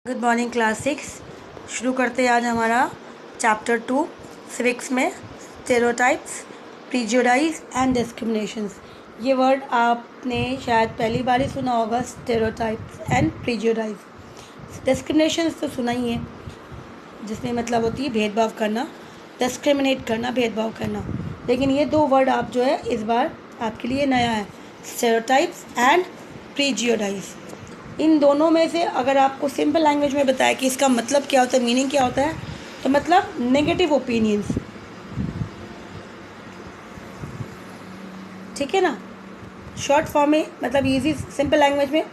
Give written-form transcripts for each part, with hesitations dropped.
Good morning class 6। शुरू करते हैं आज हमारा चैप्टर 2 सिविक्स में स्टेरियोटाइप्स, प्रीजुडाइज एंड डिस्क्रिमिनेशंस। ये वर्ड आपने शायद पहली बार ही सुना होगा, स्टेरियोटाइप्स एंड प्रीजुडाइज। डिस्क्रिमिनेशंस तो सुना ही है, जिसमें मतलब होती है भेदभाव करना, डिस्क्रिमिनेट करना, भेदभाव करना। लेकिन ये दो वर्ड आप जो है इस बार आपके लिए नया है, स्टेरियोटाइप्स एंड प्रीजुडाइज। इन दोनों में से अगर आपको सिंपल लैंग्वेज में बताया कि इसका मतलब क्या होता है, मीनिंग क्या होता है, तो मतलब नेगेटिव ओपिनियंस, ठीक है ना। शॉर्ट फॉर्म में मतलब इजी सिंपल लैंग्वेज में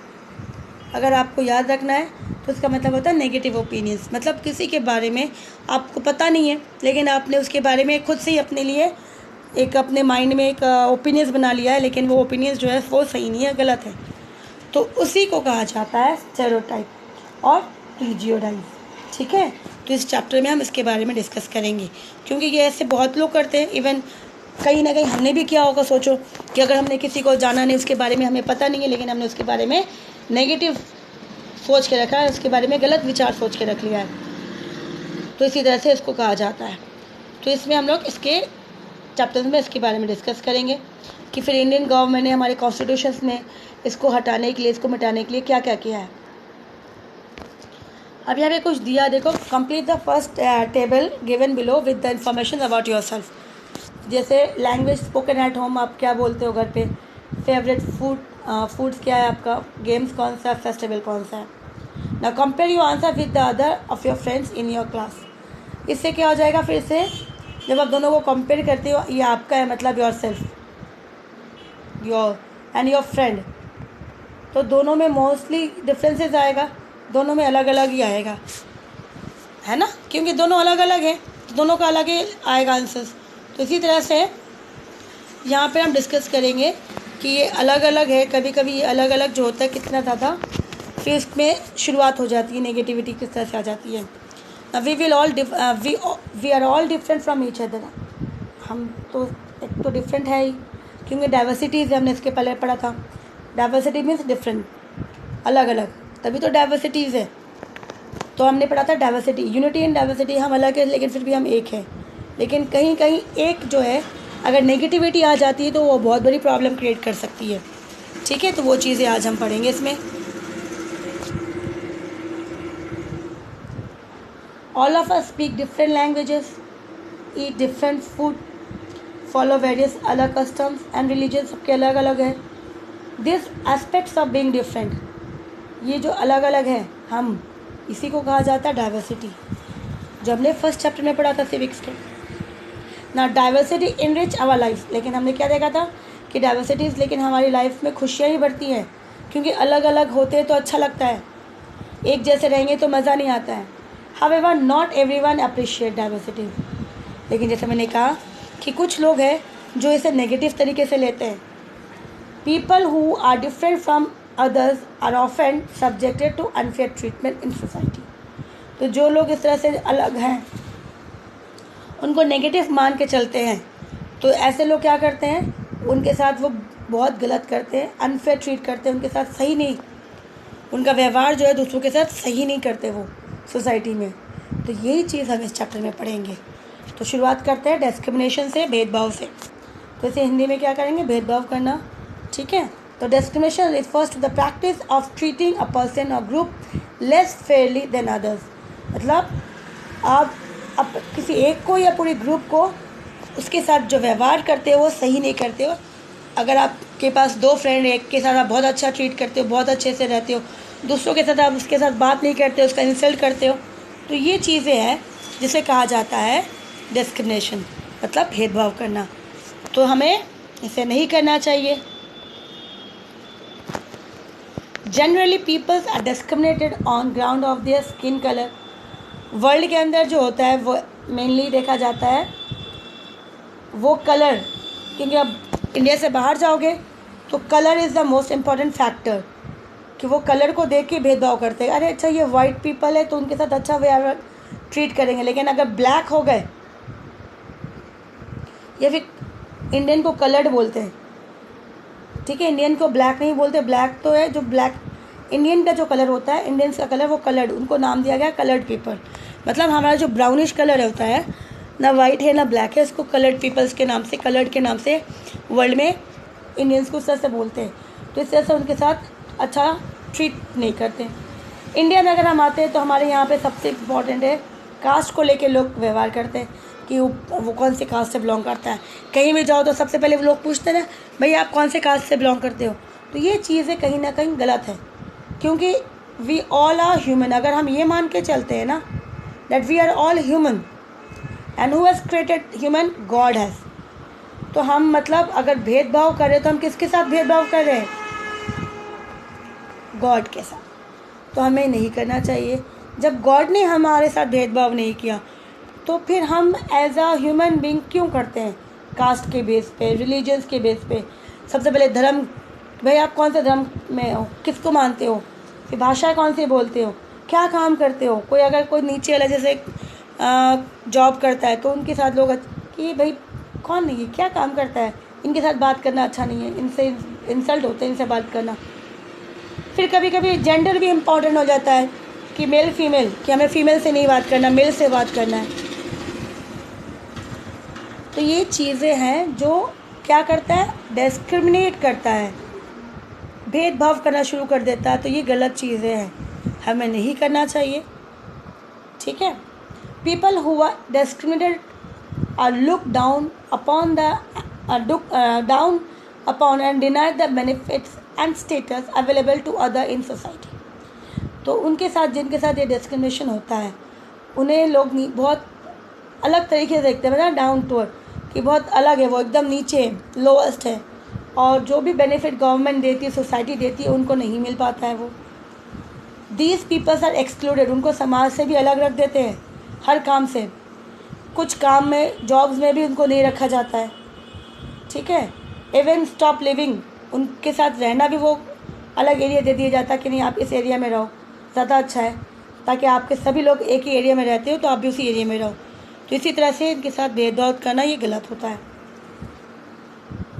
अगर आपको याद रखना है तो इसका मतलब होता है नेगेटिव ओपिनियंस। मतलब किसी के बारे में आपको पता नहीं है, लेकिन आपने उसके बारे में खुद से ही अपने लिए एक अपने माइंड में एक ओपिनियंस बना लिया है, लेकिन वो ओपिनियंस जो है वो सही नहीं है, गलत है। तो उसी को कहा जाता है स्टेरियोटाइप और प्रीजुडाइज, ठीक है। तो इस चैप्टर में हम इसके बारे में डिस्कस करेंगे, क्योंकि ये ऐसे बहुत लोग करते हैं। इवन कहीं ना कहीं हमने भी किया होगा। सोचो कि अगर हमने किसी को जाना नहीं, उसके बारे में हमें पता नहीं है, लेकिन हमने उसके बारे में नेगेटिव सोच के रखा है, उसके बारे में गलत विचार सोच के रख लिया है, तो इसी तरह से इसको कहा जाता है। तो इसमें हम लोग इसके चैप्टर्स में इसके बारे में डिस्कस करेंगे कि फिर इंडियन गवर्नमेंट ने हमारे कॉन्स्टिट्यूशंस में इसको हटाने के लिए, इसको मिटाने के लिए क्या क्या किया है। अब यहाँ पे कुछ दिया, देखो। Complete the first table given below with the information about your self. जैसे लैंग्वेज स्पोकन एट होम, आप क्या बोलते हो घर पे, फेवरेट फूड्स क्या है आपका, गेम्स कौन सा है, फेस्टिवल कौन सा है। Now compare your answer with the other of your friends in your class. इससे क्या हो जाएगा, फिर से जब आप दोनों को कंपेयर करते हो, ये आपका है मतलब your self, your and your friend, तो दोनों में मोस्टली डिफरेंसेस आएगा, दोनों में अलग अलग ही आएगा, है ना, क्योंकि दोनों अलग अलग हैं, तो दोनों का अलग ही आएगा आंसर्स। तो इसी तरह से यहाँ पे हम डिस्कस करेंगे कि ये अलग अलग है। कभी कभी ये अलग अलग जो होता है कितना ज़्यादा, फिर इसमें शुरुआत हो जाती है, नेगेटिविटी किस तरह से आ जाती है। We are all different from each other. हम तो एक तो डिफरेंट है ही, क्योंकि डाइवर्सिटीज़ हमने इसके पहले पढ़ा था। डाइवर्सिटी मीन्स डिफरेंट, अलग अलग, तभी तो डाइवर्सिटीज़ है। तो हमने पढ़ा था डाइवर्सिटी, यूनिटी एंड डाइवर्सिटी। हम अलग है लेकिन फिर भी हम एक हैं। लेकिन कहीं कहीं एक जो है अगर नेगेटिविटी आ जाती है तो वो बहुत बड़ी प्रॉब्लम क्रिएट कर सकती है, ठीक है। तो वो चीज़ें आज हम पढ़ेंगे इसमें। All of us speak different languages, eat different food, follow various अलग कस्टम्स एंड रिलीजन, सबके अलग अलग है। This aspects of being different, ये जो अलग अलग है हम, इसी को कहा जाता है डाइवर्सिटी, जो हमने फर्स्ट चैप्टर में पढ़ा था सिविक्स के ना। डाइवर्सिटी इनरिच आवर लाइफ, लेकिन हमने क्या देखा था कि डाइवर्सिटीज़ लेकिन हमारी लाइफ में खुशियाँ ही बढ़ती हैं, क्योंकि अलग अलग होते हैं तो अच्छा लगता है, एक जैसे रहेंगे तो मज़ा नहीं आता है। However not everyone appreciate diversity, लेकिन जैसे मैंने कहा कि कुछ लोग हैं जो इसे नेगेटिव तरीके से लेते हैं। People who are different from others are often subjected to unfair treatment in society. तो जो लोग इस तरह से अलग हैं उनको नेगेटिव मान के चलते हैं, तो ऐसे लोग क्या करते हैं, उनके साथ वो बहुत गलत करते हैं, अनफेयर ट्रीट करते हैं, उनके साथ सही नहीं, उनका व्यवहार जो है दूसरों के साथ सही नहीं करते वो सोसाइटी में। तो यही चीज़ हम इस चैप्टर में पढ़ेंगे। तो शुरुआत करते हैं डिस्क्रिमिनेशन से, भेदभाव से। तो इसे हिंदी में क्या करेंगे, भेदभाव करना, ठीक है। तो discrimination refers to the practice of treating a person और group less fairly than others. मतलब आप किसी एक को या पूरे ग्रुप को उसके साथ जो व्यवहार करते हो वो सही नहीं करते हो। अगर आपके पास दो फ्रेंड, एक के साथ आप बहुत अच्छा ट्रीट करते हो, बहुत अच्छे से रहते हो, दूसरों के साथ आप उसके साथ बात नहीं करते हो, उसका इंसल्ट करते हो, तो ये चीज़ें हैं जिसे कहा जाता है डिस्क्रिमिनेशन, मतलब भेदभाव करना। तो हमें इसे नहीं करना चाहिए। Generally peoples are discriminated on ground of their skin colour. World के अंदर जो होता है वो मेनली देखा जाता है वो कलर, क्योंकि अब इंडिया से बाहर जाओगे तो colour is the most important factor, कि वो कलर को देख के भेदभाव करते हैं। अरे अच्छा ये वाइट पीपल है तो उनके साथ अच्छा व्यवहार ट्रीट करेंगे, लेकिन अगर ब्लैक हो गए, या फिर इंडियन को कलर्ड बोलते हैं, ठीक है, इंडियन को ब्लैक नहीं बोलते। ब्लैक तो है जो ब्लैक इंडियन का जो कलर होता है, इंडियंस का कलर, वो कलर्ड, उनको नाम दिया गया कलर्ड पीपल। मतलब हमारा जो ब्राउनिश कलर होता है, ना वाइट है ना ब्लैक है, उसको कलर्ड पीपल्स के नाम से, कलर्ड के नाम से वर्ल्ड में इंडियंस को उस तरह से बोलते हैं। तो इस तरह से उनके साथ अच्छा ट्रीट नहीं करते। इंडिया में अगर हम आते हैं तो हमारे यहाँ पे सबसे इम्पॉर्टेंट है, कास्ट को लेके लोग व्यवहार करते हैं कि वो कौन से कास्ट से बिलोंग करता है। कहीं भी जाओ तो सबसे पहले वो लोग पूछते हैं ना, भाई आप कौन से कास्ट से बिलोंग करते हो। तो ये चीज़ें कहीं ना कहीं गलत है, क्योंकि वी ऑल आर ह्यूमन। अगर हम ये मान के चलते हैं ना that we are all human and who has created human, God has, तो हम मतलब अगर भेदभाव कर रहे हैं तो हम किसके साथ भेदभाव कर रहे हैं? गॉड के साथ। तो हमें नहीं करना चाहिए। जब गॉड ने हमारे साथ भेदभाव नहीं किया तो फिर हम एज अ ह्यूमन बीइंग क्यों करते हैं? कास्ट के बेस पे, रिलीजन्स के बेस पे। सबसे पहले धर्म, भाई आप कौन से धर्म में हो, किसको मानते हो, फिर भाषा कौन सी बोलते हो, क्या काम करते हो। कोई अगर कोई नीचे वाला जैसे जॉब करता है तो उनके साथ लोग कि भाई कौन नहीं है, क्या काम करता है, इनके साथ बात करना अच्छा नहीं है, इनसे इंसल्ट होते हैं इनसे बात करना। फिर कभी कभी जेंडर भी इम्पॉर्टेंट हो जाता है कि मेल फीमेल, कि हमें फीमेल से नहीं बात करना, मेल से बात करना है। तो ये चीज़ें हैं जो क्या करता है, डिस्क्रिमिनेट करता है, भेदभाव करना शुरू कर देता है। तो ये गलत चीज़ें हैं, हमें नहीं करना चाहिए। ठीक है। People who are discriminated are look down upon down upon and deny the benefits and status available to other in society. तो उनके साथ, जिनके साथ ये डिस्क्रिमिनेशन होता है, उन्हें लोग बहुत अलग तरीके से देखते हैं, मतलब डाउन टू अर्थ, कि बहुत अलग है, वो एकदम नीचे है, लोएस्ट है, और जो भी बेनिफिट गवर्नमेंट देती है, सोसाइटी देती है, उनको नहीं मिल पाता है। वो दीज पीपल्स आर एक्सक्लूडेड, उनको समाज से भी अलग रख देते हैं हर काम से। कुछ काम में, जॉब्स में भी उनको नहीं रखा जाता है। ठीक है। इवन स्टॉप लिविंग, उनके साथ रहना भी वो अलग एरिया दे दिया जाता है कि नहीं आप इस एरिया में रहो, ज़्यादा अच्छा है, ताकि आपके सभी लोग एक ही एरिया में रहते हो तो आप भी उसी एरिया में रहो। तो इसी तरह से इनके साथ भेदभाव करना ये गलत होता है।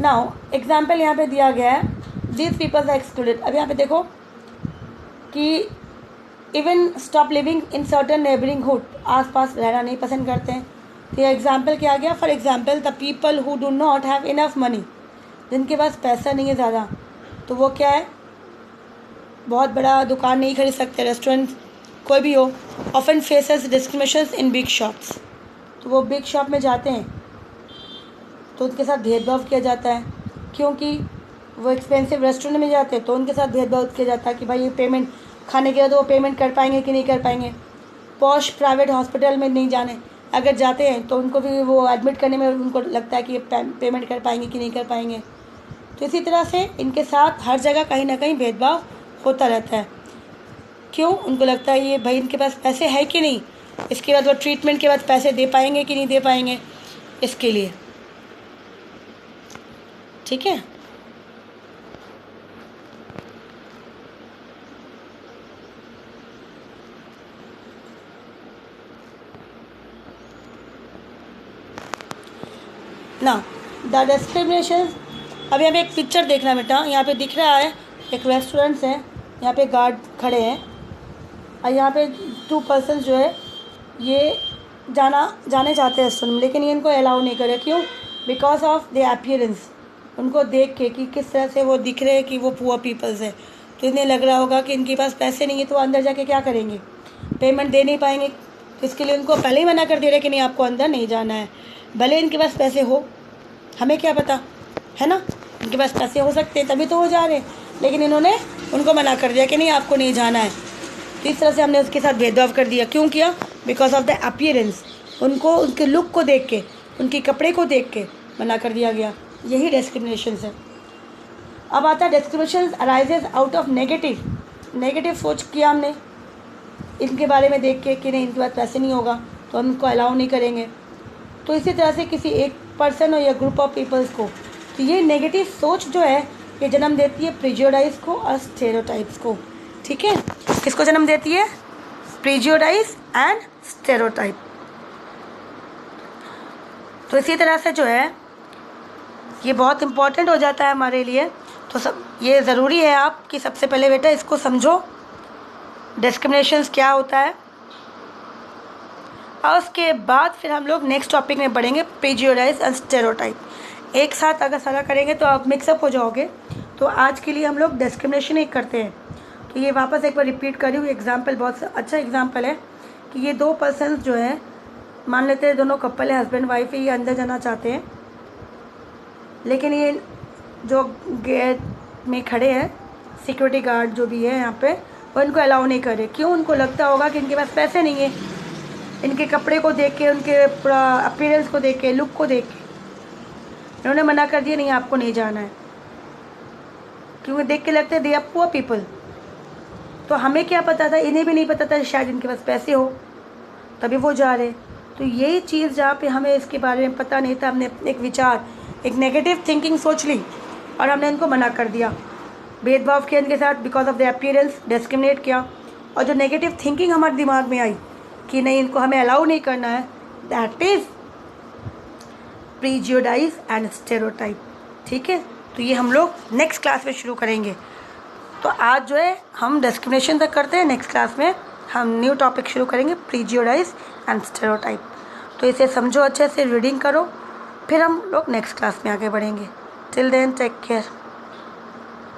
नाउ एग्जाम्पल यहाँ पे दिया गया है, दीज पीपल्स आर एक्सक्लूडेड। अब यहाँ पे देखो कि even stop living in certain neighbourhood, आस पास रहना नहीं पसंद करते हैं। तो ये एग्जाम्पल क्या गया? For example the people who do not have enough money, जिनके पास पैसा नहीं है ज़्यादा, तो वो क्या है, बहुत बड़ा दुकान नहीं खरीद सकते, रेस्टोरेंट कोई भी हो, often faces discriminations in big shops. तो वो बिग शॉप में जाते हैं तो उनके साथ भेदभाव किया जाता है, क्योंकि वो एक्सपेंसिव रेस्टोरेंट में जाते हैं तो उनके साथ भेदभाव किया जाता है कि भाई ये पेमेंट खाने के बाद वो पेमेंट कर पाएंगे कि नहीं कर पाएंगे। पॉश प्राइवेट हॉस्पिटल में नहीं जाने, अगर जाते हैं तो उनको भी वो एडमिट करने में उनको लगता है कि ये पेमेंट कर पाएंगे कि नहीं कर पाएंगे। तो इसी तरह से इनके साथ हर जगह कहीं ना कहीं भेदभाव होता रहता है। क्यों? उनको लगता है ये भाई इनके पास पैसे है कि नहीं, इसके बाद वो ट्रीटमेंट के बाद पैसे दे पाएंगे कि नहीं दे पाएंगे, इसके लिए। ठीक है। ना द डिस्क्रिमिनेशन। अब यहाँ पे एक पिक्चर देखना बेटा, यहाँ पे दिख रहा है एक रेस्टोरेंट्स है, यहाँ पे गार्ड खड़े हैं और यहाँ पे 2 पर्सन जो है ये जाने चाहते हैं रेस्टोरेंट में, लेकिन ये इनको अलाउ नहीं करे। क्यों? बिकॉज ऑफ द अपीयरेंस, उनको देख के कि किस तरह से वो दिख रहे हैं कि वो पुअर पीपल्स है, तो इन्हें लग रहा होगा कि इनके पास पैसे नहीं है, तो अंदर जाके क्या करेंगे, पेमेंट दे नहीं पाएंगे। तो इसके लिए उनको पहले ही मना कर दे रहे कि नहीं आपको अंदर नहीं जाना है। भले इनके पास पैसे हो, हमें क्या पता, है ना, इनके पास पैसे हो सकते हैं तभी तो वो जा रहे हैं, लेकिन इन्होंने उनको मना कर दिया कि नहीं आपको नहीं जाना है। तो इस तरह से हमने उसके साथ भेदभाव कर दिया। क्यों किया? बिकॉज ऑफ द अपीयरेंस, उनको उनके लुक को देख के, उनके कपड़े को देख के मना कर दिया गया। यही डिस्क्रिमिनेशन है। अब आता है discrimination arises out of negative सोच किया हमने इनके बारे में देख के कि नहीं इनके पास पैसे नहीं होगा तो हम इनको अलाउ नहीं करेंगे। तो इसी तरह से किसी एक पर्सन हो या ग्रुप ऑफ पीपल्स को, तो ये नेगेटिव सोच जो है ये जन्म देती है प्रेजुडाइज को और स्टेरियोटाइप्स को। ठीक है, किसको जन्म देती है? Prejudice and stereotype. तो इसी तरह से जो है ये बहुत इम्पॉर्टेंट हो जाता है हमारे लिए। तो सब ये ज़रूरी है आप कि सबसे पहले बेटा इसको समझो, डिस्क्रिमिनेशंस क्या होता है, और उसके बाद फिर हम लोग नेक्स्ट टॉपिक में बढ़ेंगे, प्रेजुडिस एंड स्टेरियोटाइप। एक साथ अगर सारा करेंगे तो आप मिक्सअप हो जाओगे। तो आज के लिए हम लोग डिस्क्रिमिनेशन ही करते हैं। तो ये वापस एक बार रिपीट कर रही हूँ। एग्जाम्पल बहुत अच्छा एग्जाम्पल है कि ये दो पर्सन्स जो है, मान लेते हैं दोनों कपल है, हस्बैंड वाइफ है, ये अंदर जाना चाहते हैं, लेकिन ये जो गेट में खड़े हैं सिक्योरिटी गार्ड जो भी है यहाँ पे, वो इनको अलाउ नहीं करे। क्यों? उनको लगता होगा कि इनके पास पैसे नहीं है। इनके कपड़े को देख के, उनके पूरा अपीयरेंस को देख के, लुक को देख के इन्होंने मना कर दिया, नहीं आपको नहीं जाना है, क्योंकि देख के लगते हैं दे आर पुअर पीपल। तो हमें क्या पता था, इन्हें भी नहीं पता था शायद इनके पास पैसे हो, तभी वो जा रहे। तो यही चीज़ जहाँ पे हमें इसके बारे में पता नहीं था, हमने एक विचार, एक नेगेटिव थिंकिंग सोच ली और हमने इनको मना कर दिया, भेदभाव किया इनके साथ, because of the appearance discriminate किया। और जो नेगेटिव थिंकिंग हमारे दिमाग में आई कि नहीं इनको हमें अलाउ नहीं करना है, that is prejudice and stereotype. ठीक है, तो ये हम लोग नेक्स्ट क्लास में शुरू करेंगे। तो आज जो है हम डिस्क्रिमिनेशन तक करते हैं, नेक्स्ट क्लास में हम न्यू टॉपिक शुरू करेंगे, प्रेजुडिस एंड स्टेरियोटाइप। तो इसे समझो अच्छे से, रीडिंग करो, फिर हम लोग नेक्स्ट क्लास में आगे बढ़ेंगे। Till then take care.